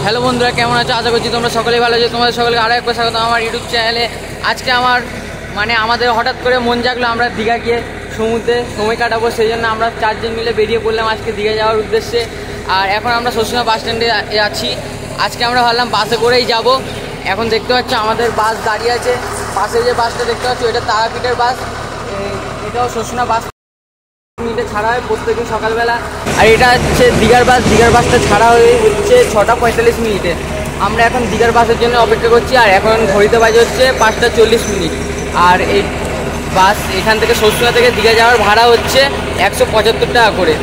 Hello বন্ধুরা, কেমন আছো? আশা করছি তোমরা সকলেই ভালো আছো। তোমাদের সকলকে আরও একবার স্বাগত আমার ইউটিউব চ্যানেলে। আজকে আমাদের হঠাৎ করে মন জাগলো আমরা দীঘা গিয়ে সমুদ্রে সময় কাটাবো, সেই জন্য আমরা 4 জন মিলে বেরিয়ে পড়লাম আজকে দীঘা যাওয়ার উদ্দেশ্যে। আর এখন আমরা সবসময় বাস স্ট্যান্ডে আছি। আজকে আমরা ভাবলাম বাসে করেই যাব। এখন দেখতে পাচ্ছ আমাদের বাস দাঁড়িয়ে আছে। পাশে যে বাসটা দেখতে পাচ্ছ এটা তারাপীঠের বাস, এটাও শোষণা বাস মিনিটে ছাড়া হয় প্রত্যেকদিন সকালবেলা। আর এটা হচ্ছে দীঘার বাস। দীঘার বাসটা ছাড়া হচ্ছে 6টা 45 মিনিটে। আমরা এখন দীঘার বাসের জন্য অপেক্ষা করছি। আর এখন ঘড়িতে বাজে হচ্ছে 5টা 40 মিনিট। আর এই বাস এখান থেকে শোষণা থেকে দীঘা যাওয়ার ভাড়া হচ্ছে 175 টাকা করে।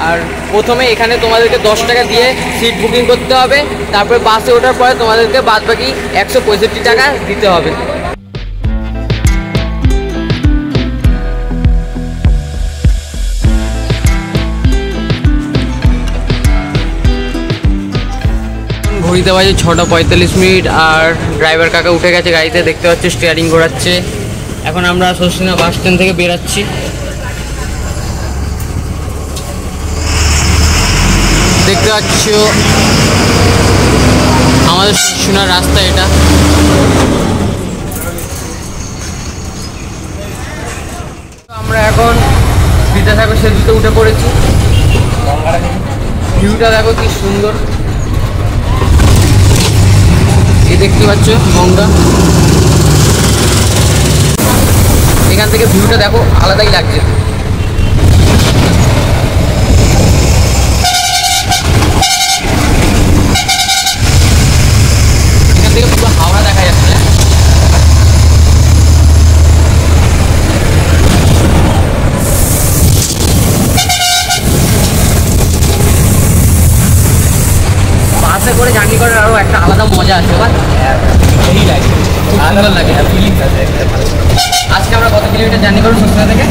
আর প্রথমে এখানে তোমাদেরকে 10 টাকা দিয়ে সিট বুকিং করতে হবে। তারপরে বাসে ওঠার পরে তোমাদেরকে বাদবাকি 165 টাকা দিতে হবে। ঘড়িতে বাজে 6টা 45 মিনিট। আর ড্রাইভার কাকা উঠে গেছে গাড়িতে, দেখতে পাচ্ছ স্টিয়ারিং ঘোরাচ্ছে। এখন আমরা শোষণা বাস স্ট্যান্ড থেকে বেরাচ্ছি। দেখতে পাচ্ছ আমাদের শোষণার রাস্তা এটা। আমরা এখন বিদ্যাসাগর সেতুতে উঠে পড়েছি। ভিউটা দেখো কি সুন্দর, এই দেখতে পাচ্ছ গঙ্গা। এখান থেকে ভিউটা দেখো আলাদাই লাগছে। এখান থেকে পুরো হাওড়া দেখা যাচ্ছে। বাসে করে জার্নি করার আরও একটা আলাদা মজা আছে। সেই লাগে, খুব সুন্দর লাগে, ফিলিংস আছে। আজকে আমরা কত কিলোমিটার জার্নি করবো শোষণা থেকে?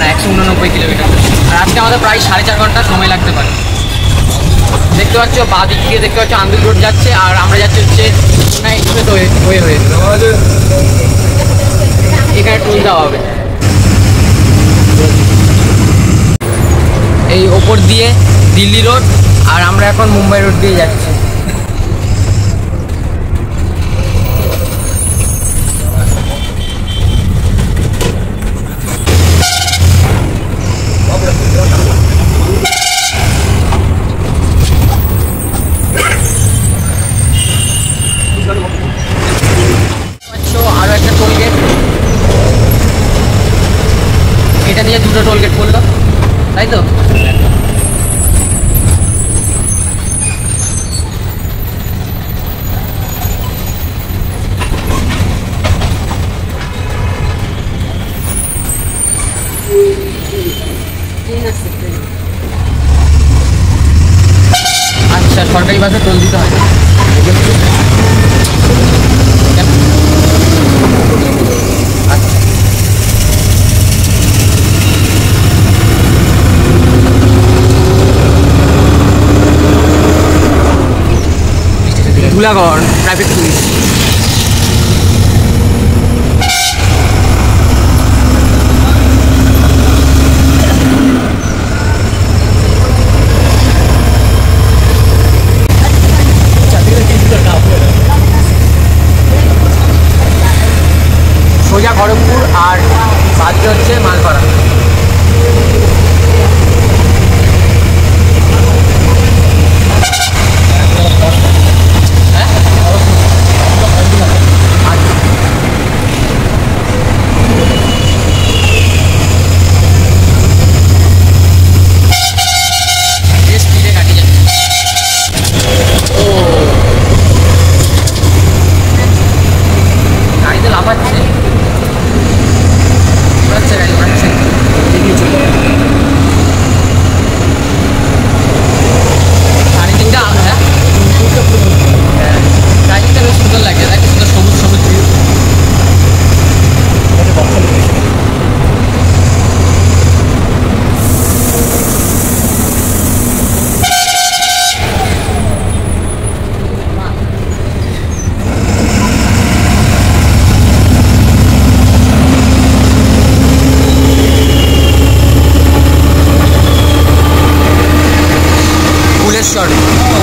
না 189 কিলোমিটার। আর আজকে আমাদের প্রায় 4.5 ঘন্টা সময় লাগতে পারে। দেখতে পাচ্ছ বাঁ দিক দিয়ে দেখতে পাচ্ছ আন্দুল রোড যাচ্ছে। আর আমরা যাচ্ছি হচ্ছে হয়ে এখানে টোল দেওয়া হবে। এই ওপর দিয়ে দিল্লি রোড। আর আমরা এখন মুম্বাই রোড দিয়ে যাচ্ছি। আরো একটা টোল গেট, এটা দিয়ে 2টো টোল গেট করলো, তাই তো? আচ্ছা, সরকারি বাসে টোল দিতে হয়। Dhulagarh traffic police. সোজা খড়গপুর আর বাকি হচ্ছে মালপাড়া। শিলচর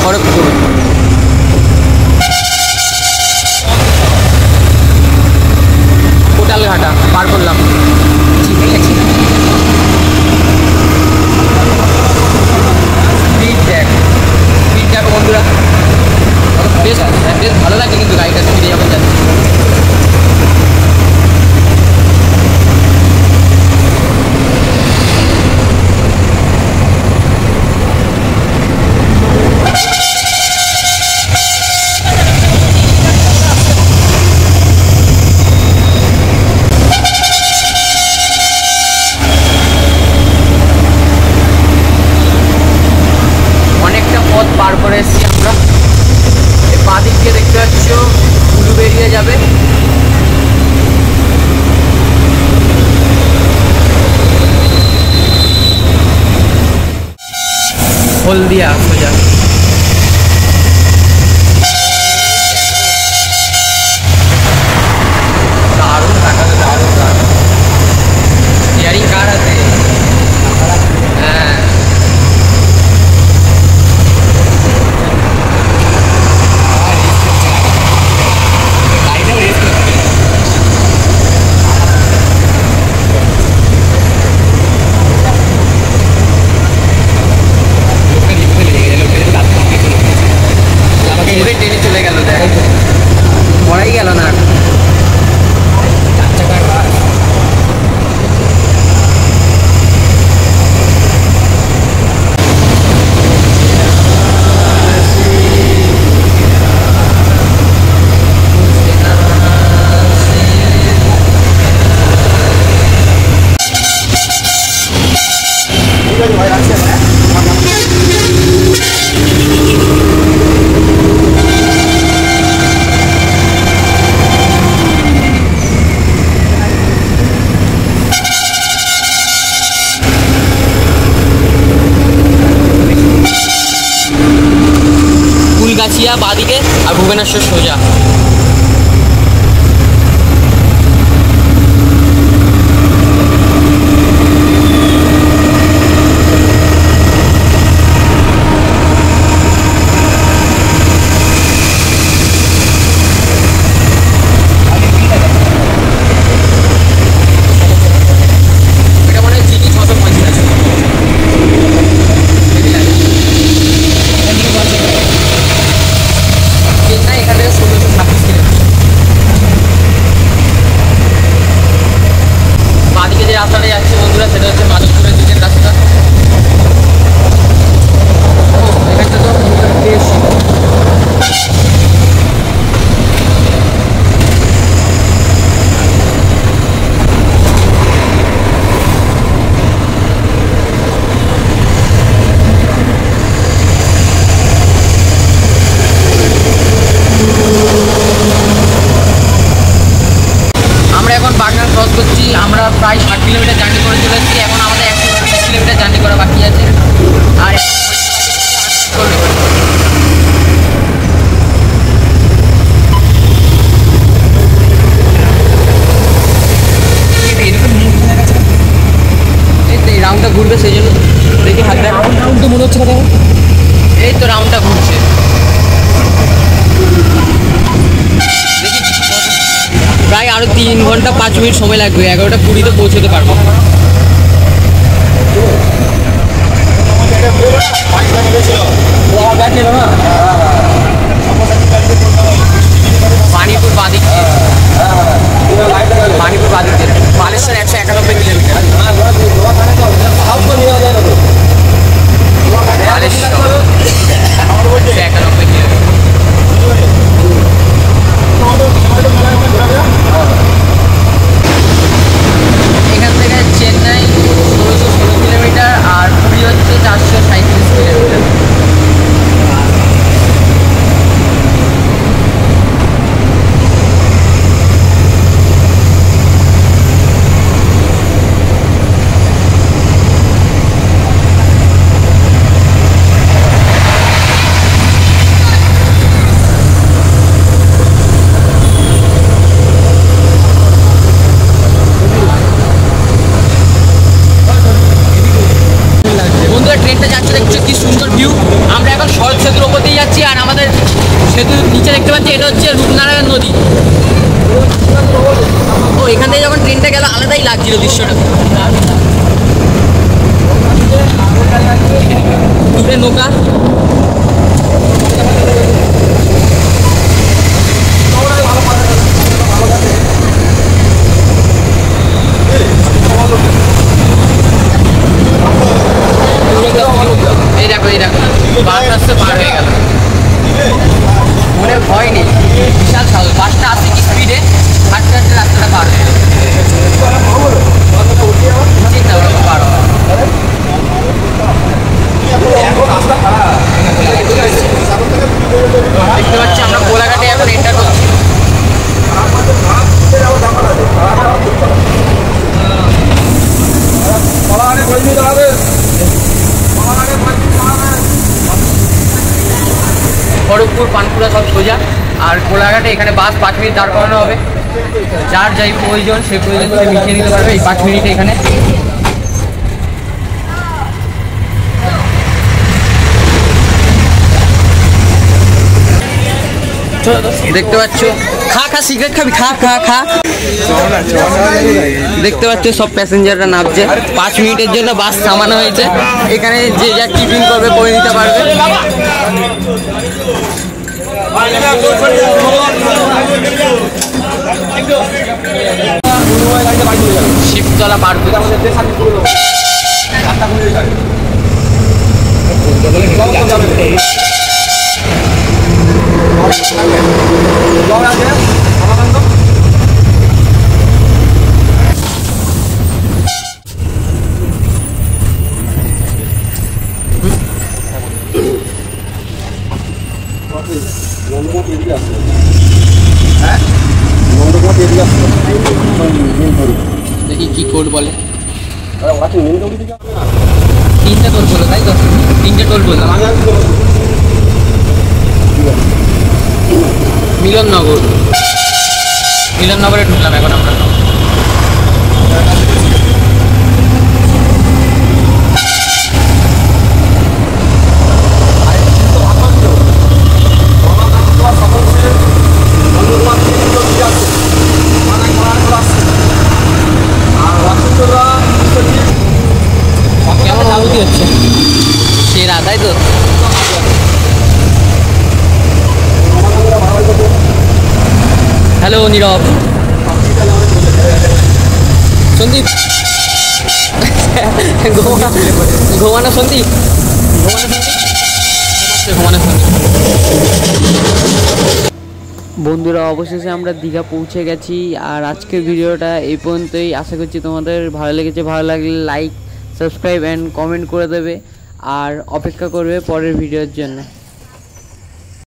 খড়গপুর। কোটালঘাটা পার করলাম। ঠিক আছে, স্পিড দেখো বন্ধুরা, বেশ বেশ ভালো লাগছে কিন্তু গাড়িটা স্পিডে যখন যাচ্ছে। পার করে এসেছি আমরা। এই বাঁ দিক দিয়ে দেখতে পাচ্ছ উলু বেরিয়ে যাবে। হলদিয়া সোজা। দারুণ টাকাতে দারুণ দারুণ ইয়ারিং কার হাতে। হ্যাঁ টেনে চলে গেল, দেখ পড়াই গেল না। ফুলগাছিয়া বাদিকে আর ভুবনেশ্বর সোজা। রাস্তাটা যাচ্ছে বন্ধুরা, সেটা হচ্ছে মাধবপুরের দিকের রাস্তা। এখানটা তো বেশ বাগনান ক্রস করছি। আমরা প্রায় 60 কিলোমিটার জার্নি করে চলে এসেছি। এখন আমাদের 120 কিলোমিটার জার্নি করা বাকি আছে। আর এই রাউন্ডটা ঘুরবে, সেই জন্য দেখি হাত দেখ। রাউন্ড তো মনে হচ্ছে না, এই তো রাউন্ডটা ঘুরছে। প্রায় আরও 3 ঘন্টা 5 মিনিট সময় লাগবে, 11টা 20-তে পৌঁছতে পারবো। পানিপুর বাদিক, পানিপুর বাদিক বালেশ্বর 191 কিলোমিটার। বালেশ্বর 191 কিলোমিটার। এখান থেকে চেন্নাই 1616 কিলোমিটার আর পুরী হচ্ছে 437 কিলোমিটার। দৃশ্যটা নৌকা এই দেখো বাস আসতে পার হয়ে গেল মনে ভয় নেই বিশাল সাহস বাসটা আসছে কি স্পিডে হাঁটতে হাঁটতে রাস্তাটা পার হয়ে গেল চিন্তা করো পার দেখতে পাচ্ছি আমরা কোলাঘাটে এখন এন্টার করছি খড়গপুর পানপুরা সব সোজা আর কোলাঘাটে এখানে বাস 5 মিনিট দাঁড় করানো হবে যার যাই প্রয়োজন সেই প্রয়োজন তুমি মিটিয়ে নিতে পারবে এই 5 মিনিটে এখানে দেখতে পাচ্ছ খা সিগারেট খাবি খা দেখতে পাচ্ছ সব প্যাসেঞ্জাররা নামছে 5 মিনিটের জন্য বাস থামানো হয়েছে এখানে যে যা টিফিন করবে করে নিতে পারবে শিবতলা পার দেখি কি কোড বলে 3টা টোল বলো তাই তো 3টে টোল বললাম মিলননগরে ঢুকলাম এখন আমরা কেমন অনুভূতি হচ্ছে সেরা তাই তো হ্যালো নীরব সন্দীপ ঘুমানো সন্দীপ বন্ধুরা অবশেষে আমরা দীঘা পৌঁছে গেছি আর আজকের ভিডিওটা এই পর্যন্তই আশা করছি তোমাদের ভালো লেগেছে ভালো লাগলে লাইক সাবস্ক্রাইব অ্যান্ড কমেন্ট করে দেবে আর অপেক্ষা করবে পরের ভিডিওর জন্য